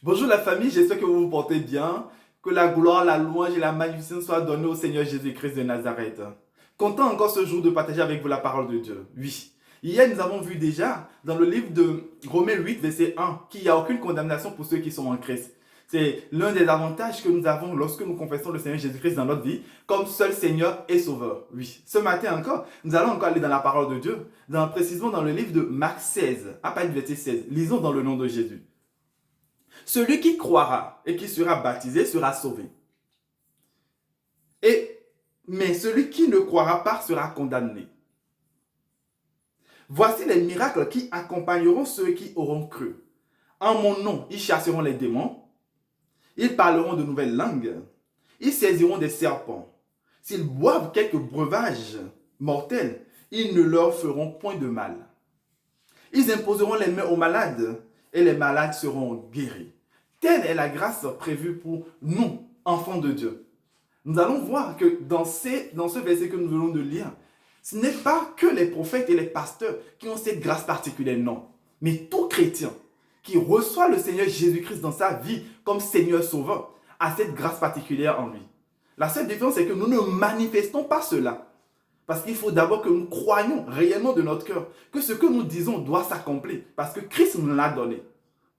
Bonjour la famille, j'espère que vous vous portez bien. Que la gloire, la louange et la magnificence soient données au Seigneur Jésus-Christ de Nazareth. Content encore ce jour de partager avec vous la parole de Dieu. Oui. Hier, nous avons vu déjà dans le livre de Romains 8, verset 1, qu'il n'y a aucune condamnation pour ceux qui sont en Christ. C'est l'un des avantages que nous avons lorsque nous confessons le Seigneur Jésus-Christ dans notre vie comme seul Seigneur et Sauveur. Oui. Ce matin encore, nous allons encore aller dans la parole de Dieu, précisément dans le livre de Marc 16, à partir du verset 16. Lisons dans le nom de Jésus. Celui qui croira et qui sera baptisé sera sauvé. Mais celui qui ne croira pas sera condamné. Voici les miracles qui accompagneront ceux qui auront cru. En mon nom, ils chasseront les démons. Ils parleront de nouvelles langues. Ils saisiront des serpents. S'ils boivent quelques breuvages mortels, ils ne leur feront point de mal. Ils imposeront les mains aux malades et les malades seront guéris. Telle est la grâce prévue pour nous, enfants de Dieu. Nous allons voir que dans ce verset que nous venons de lire, ce n'est pas que les prophètes et les pasteurs qui ont cette grâce particulière, non. Mais tout chrétien qui reçoit le Seigneur Jésus-Christ dans sa vie comme Seigneur Sauveur a cette grâce particulière en lui. La seule différence, c'est que nous ne manifestons pas cela. Parce qu'il faut d'abord que nous croyions réellement de notre cœur que ce que nous disons doit s'accomplir. Parce que Christ nous l'a donné.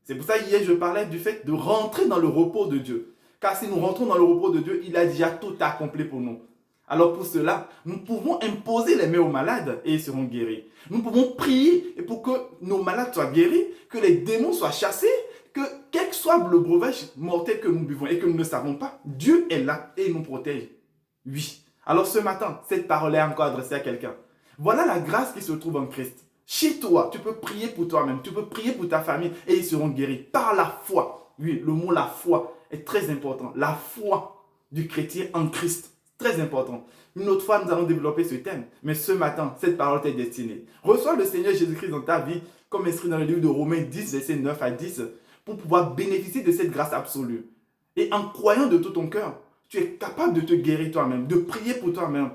C'est pour ça hier je parlais du fait de rentrer dans le repos de Dieu. Car si nous rentrons dans le repos de Dieu, il a déjà tout accompli pour nous. Alors pour cela, nous pouvons imposer les mains aux malades et ils seront guéris. Nous pouvons prier pour que nos malades soient guéris, que les démons soient chassés, que quel que soit le breuvage mortel que nous buvons et que nous ne savons pas, Dieu est là et il nous protège. Oui. Alors ce matin, cette parole est encore adressée à quelqu'un. Voilà la grâce qui se trouve en Christ. Chez toi, tu peux prier pour toi-même, tu peux prier pour ta famille et ils seront guéris par la foi. Oui, le mot la foi est très important. La foi du chrétien en Christ, très important. Une autre fois, nous allons développer ce thème. Mais ce matin, cette parole t'est destinée. Reçois le Seigneur Jésus-Christ dans ta vie, comme inscrit dans le livre de Romains 10, verset 9 à 10, pour pouvoir bénéficier de cette grâce absolue. Et en croyant de tout ton cœur, tu es capable de te guérir toi-même, de prier pour toi-même.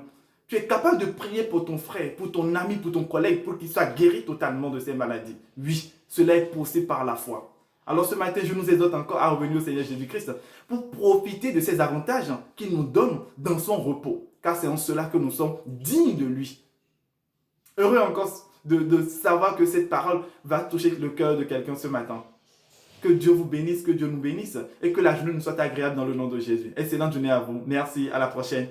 Tu es capable de prier pour ton frère, pour ton ami, pour ton collègue, pour qu'il soit guéri totalement de ses maladies. Oui, cela est possible par la foi. Alors ce matin, je nous exhorte encore à revenir au Seigneur Jésus-Christ pour profiter de ces avantages qu'il nous donne dans son repos. Car c'est en cela que nous sommes dignes de lui. Heureux encore de savoir que cette parole va toucher le cœur de quelqu'un ce matin. Que Dieu vous bénisse, que Dieu nous bénisse et que la journée nous soit agréable dans le nom de Jésus. Excellente journée à vous. Merci, à la prochaine.